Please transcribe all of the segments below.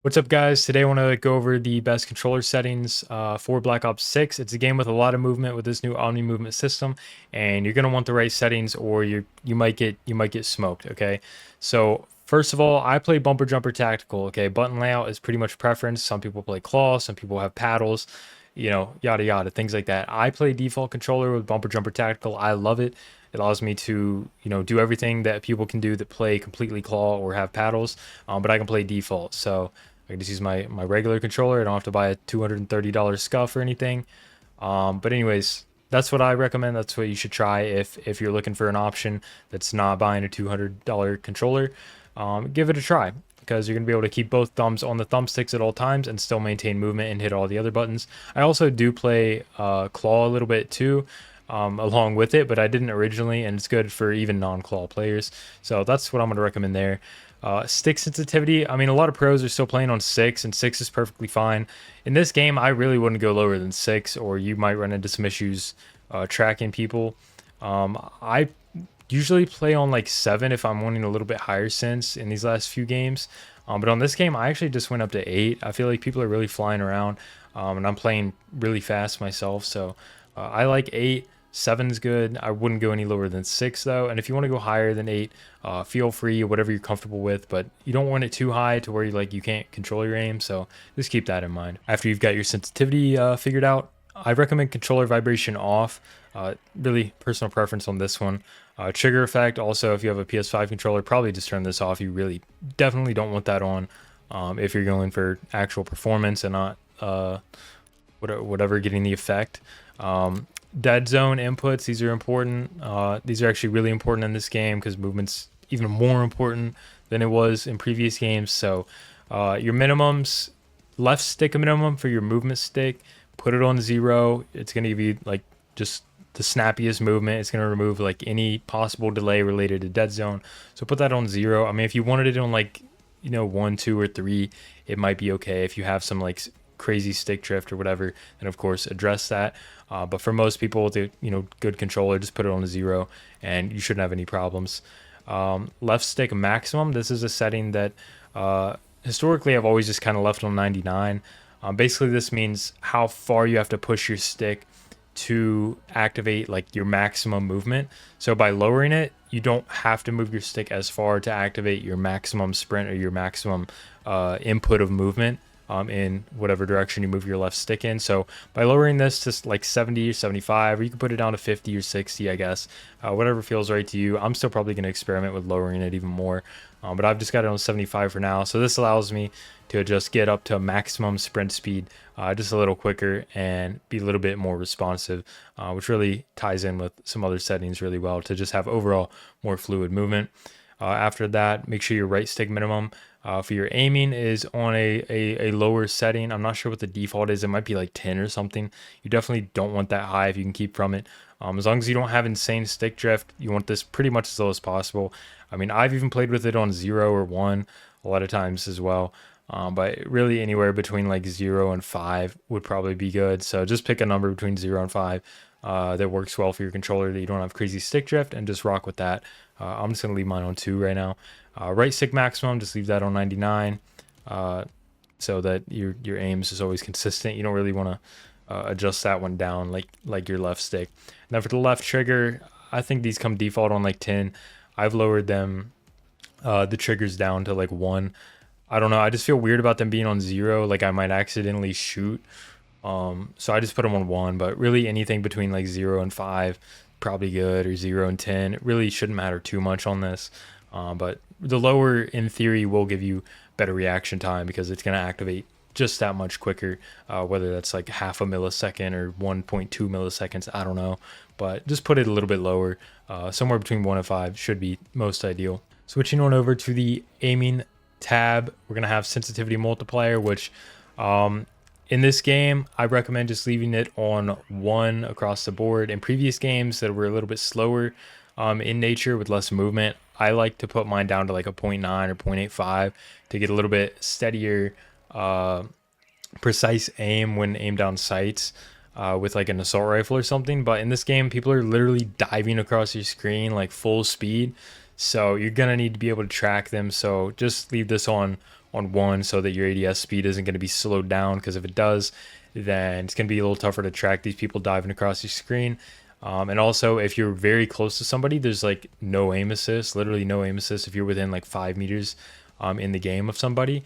What's up, guys? Today I want to go over the best controller settings for Black Ops 6. It's a game with a lot of movement with this new Omni movement system, and you're gonna want the right settings, or you might get smoked. Okay, so first of all, I play bumper jumper tactical. Okay, button layout is pretty much preference. Some people play claw, some people have paddles, yada yada, things like that. I play default controller with bumper jumper tactical. I love it. It allows me to, do everything that people can do that play completely claw or have paddles, but I can play default. So I can just use my regular controller. I don't have to buy a $230 scuff or anything. But anyways, that's what I recommend. That's what you should try if you're looking for an option that's not buying a $200 controller. Give it a try because you're going to be able to keep both thumbs on the thumbsticks at all times and still maintain movement and hit all the other buttons. I also do play claw a little bit too. Along with it, but I didn't originally, and it's good for even non-claw players. So that's what I'm going to recommend there. Stick sensitivity. I mean, a lot of pros are still playing on 6, and 6 is perfectly fine. In this game, I really wouldn't go lower than 6, or you might run into some issues tracking people. I usually play on like 7 if I'm wanting a little bit higher sense in these last few games. But on this game, I actually just went up to 8. I feel like people are really flying around, and I'm playing really fast myself, so I like 8. 7 is good. I wouldn't go any lower than 6 though. And if you want to go higher than 8, feel free, whatever you're comfortable with. But you don't want it too high to where you can't control your aim. So just keep that in mind. After you've got your sensitivity figured out, I recommend controller vibration off. Really personal preference on this one. Trigger effect. Also, if you have a PS5 controller, probably just turn this off. You really definitely don't want that on if you're going for actual performance and not whatever getting the effect. Dead zone inputs, these are important. These are actually really important in this game because movement's even more important than it was in previous games. So your minimums, left stick a minimum for your movement stick, put it on 0. It's going to give you like just the snappiest movement. It's going to remove like any possible delay related to dead zone. So put that on 0. I mean, if you wanted it on like 1, 2, or 3, it might be okay. If you have some like crazy stick drift or whatever, then of course address that. But for most people with a good controller, just put it on a 0 and you shouldn't have any problems. Left stick maximum. This is a setting that historically I've always just kind of left on 99. Basically, this means how far you have to push your stick to activate like your maximum movement. So by lowering it, you don't have to move your stick as far to activate your maximum sprint or your maximum input of movement in whatever direction you move your left stick in. So by lowering this to like 70 or 75, or you can put it down to 50 or 60, I guess, whatever feels right to you. I'm still probably going to experiment with lowering it even more, but I've just got it on 75 for now. So this allows me to just get up to maximum sprint speed just a little quicker and be a little bit more responsive, which really ties in with some other settings really well to just have overall more fluid movement. After that, make sure your right stick minimum for your aiming is on a lower setting. I'm not sure what the default is. It might be like 10 or something. You definitely don't want that high if you can keep from it. As long as you don't have insane stick drift, you want this pretty much as low as possible. I mean, I've even played with it on 0 or 1 a lot of times as well. But really anywhere between like 0 and 5 would probably be good. So just pick a number between 0 and 5 that works well for your controller, that you don't have crazy stick drift, and just rock with that. I'm just going to leave mine on 2 right now. Right stick maximum, just leave that on 99 so that your aims is always consistent. You don't really want to adjust that one down like your left stick. Now for the left trigger, I think these come default on like 10. I've lowered them, the triggers down to like 1. I don't know. I just feel weird about them being on 0. Like I might accidentally shoot. So I just put them on 1. But really anything between like 0 and 5, probably good, or 0 and 10. It really shouldn't matter too much on this. But the lower, in theory, will give you better reaction time because it's going to activate just that much quicker. Whether that's like half a millisecond or 1.2 milliseconds, I don't know. But just put it a little bit lower. Somewhere between 1 and 5 should be most ideal. Switching on over to the aiming tab, we're going to have sensitivity multiplier, which in this game I recommend just leaving it on 1 across the board. In previous games that were a little bit slower in nature with less movement, I like to put mine down to like a 0.9 or 0.85 to get a little bit steadier precise aim when aimed down sights with like an assault rifle or something. But in this game, people are literally diving across your screen like full speed, so you're gonna need to be able to track them. So just leave this on on 1 so that your ADS speed isn't going to be slowed down, because if it does, then it's going to be a little tougher to track these people diving across your screen. And also, if you're very close to somebody, there's like no aim assist, literally no aim assist if you're within like 5 meters in the game of somebody.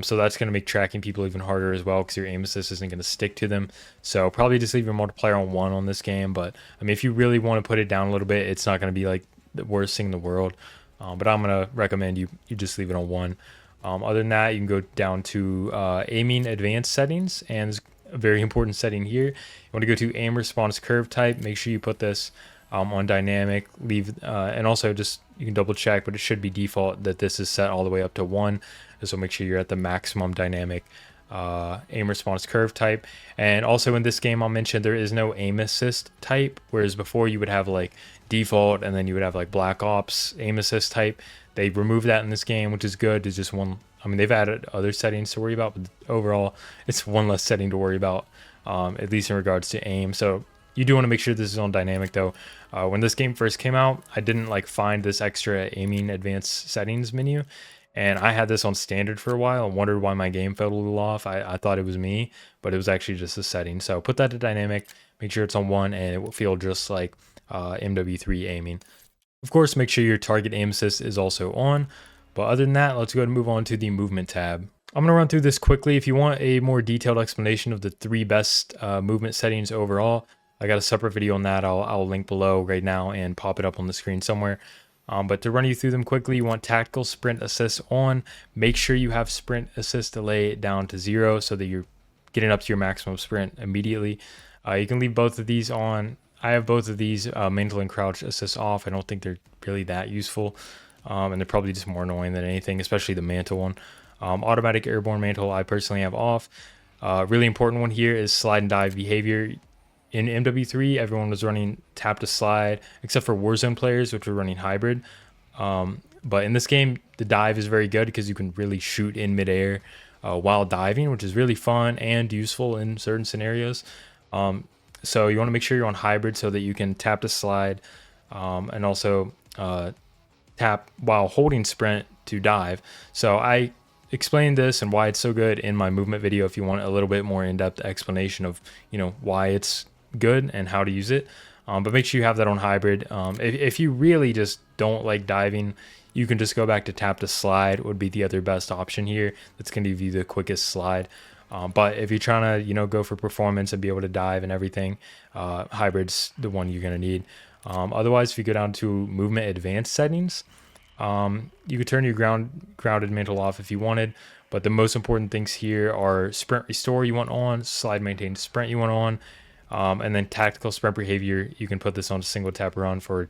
So that's going to make tracking people even harder as well, because your aim assist isn't going to stick to them. So probably just leave your multiplier on 1 on this game. But I mean, if you really want to put it down a little bit, it's not going to be like the worst thing in the world. But I'm going to recommend you just leave it on 1. Other than that, you can go down to aiming advanced settings, and there's a very important setting here. You want to go to aim response curve type. Make sure you put this on dynamic. Leave and also just, you can double check, but it should be default that this is set all the way up to 1. So make sure you're at the maximum dynamic aim response curve type. And also in this game, I'll mention there is no aim assist type, whereas before you would have like default, and then you would have like Black Ops aim assist type. They removed that in this game, which is good. It's just one. I mean, they've added other settings to worry about, but overall, it's one less setting to worry about, at least in regards to aim. So you do want to make sure this is on dynamic though. When this game first came out, I didn't like find this extra aiming advanced settings menu, and I had this on standard for a while and wondered why my game felt a little off. I thought it was me, but it was actually just a setting. So put that to dynamic, make sure it's on 1, and it will feel just like MW3 aiming. Of course, make sure your target aim assist is also on. But other than that, let's go ahead and move on to the movement tab. I'm going to run through this quickly. If you want a more detailed explanation of the 3 best movement settings overall, I got a separate video on that. I'll link below right now and pop it up on the screen somewhere. But to run you through them quickly, you want tactical sprint assist on. Make sure you have sprint assist delay down to 0 so that you're getting up to your maximum sprint immediately. You can leave both of these on. I have both of these mantle and crouch assist off. I don't think they're really that useful, and they're probably just more annoying than anything, especially the mantle one. Automatic airborne mantle I personally have off. Really important one here is slide and dive behavior. In MW3, everyone was running tap to slide, except for Warzone players, which were running hybrid. But in this game, the dive is very good because you can really shoot in midair while diving, which is really fun and useful in certain scenarios. So you want to make sure you're on hybrid so that you can tap to slide, and also tap while holding sprint to dive. So I explained this and why it's so good in my movement video if you want a little bit more in-depth explanation of, you know, why it's good and how to use it. But make sure you have that on hybrid. If you really just don't like diving, you can just go back to tap to slide, would be the other best option here. That's going to give you the quickest slide. But if you're trying to, you know, go for performance and be able to dive and everything, hybrid's the one you're going to need. Otherwise, if you go down to movement advanced settings, you could turn your grounded mantle off if you wanted. But the most important things here are sprint restore you want on, slide maintain sprint you want on, and then tactical sprint behavior. You can put this on a single tap run for,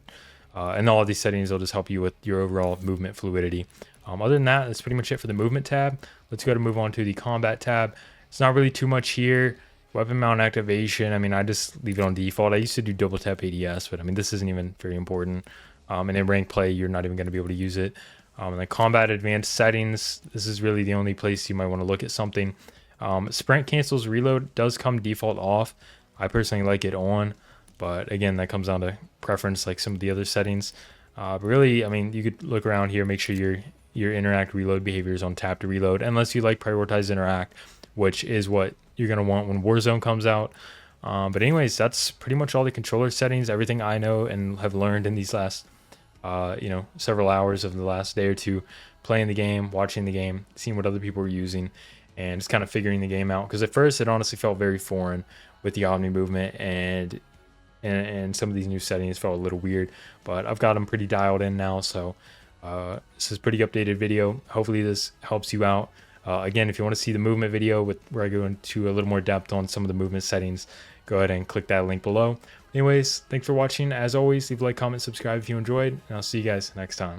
and all of these settings will just help you with your overall movement fluidity. Other than that, that's pretty much it for the movement tab. Let's go to move on to the combat tab. It's not really too much here. Weapon mount activation, I mean, I just leave it on default. I used to do double tap ADS, but I mean, this isn't even very important. And in rank play, you're not even going to be able to use it. And then combat advanced settings, this is really the only place you might want to look at something. Sprint cancels reload does come default off. I personally like it on, but again, that comes down to preference, like some of the other settings. But really, I mean, you could look around here, make sure your interact reload behavior is on tap to reload, unless you like prioritize interact, which is what you're going to want when Warzone comes out. But anyways, that's pretty much all the controller settings, everything I know and have learned in these last several hours of the last day or two playing the game, watching the game, seeing what other people were using, and just kind of figuring the game out. Because at first it honestly felt very foreign with the Omni movement, and some of these new settings felt a little weird, but I've got them pretty dialed in now. So this is a pretty updated video. Hopefully this helps you out. Again, if you want to see the movement video where I go into a little more depth on some of the movement settings, go ahead and click that link below. Anyways, thanks for watching. As always, leave a like, comment, subscribe if you enjoyed, and I'll see you guys next time.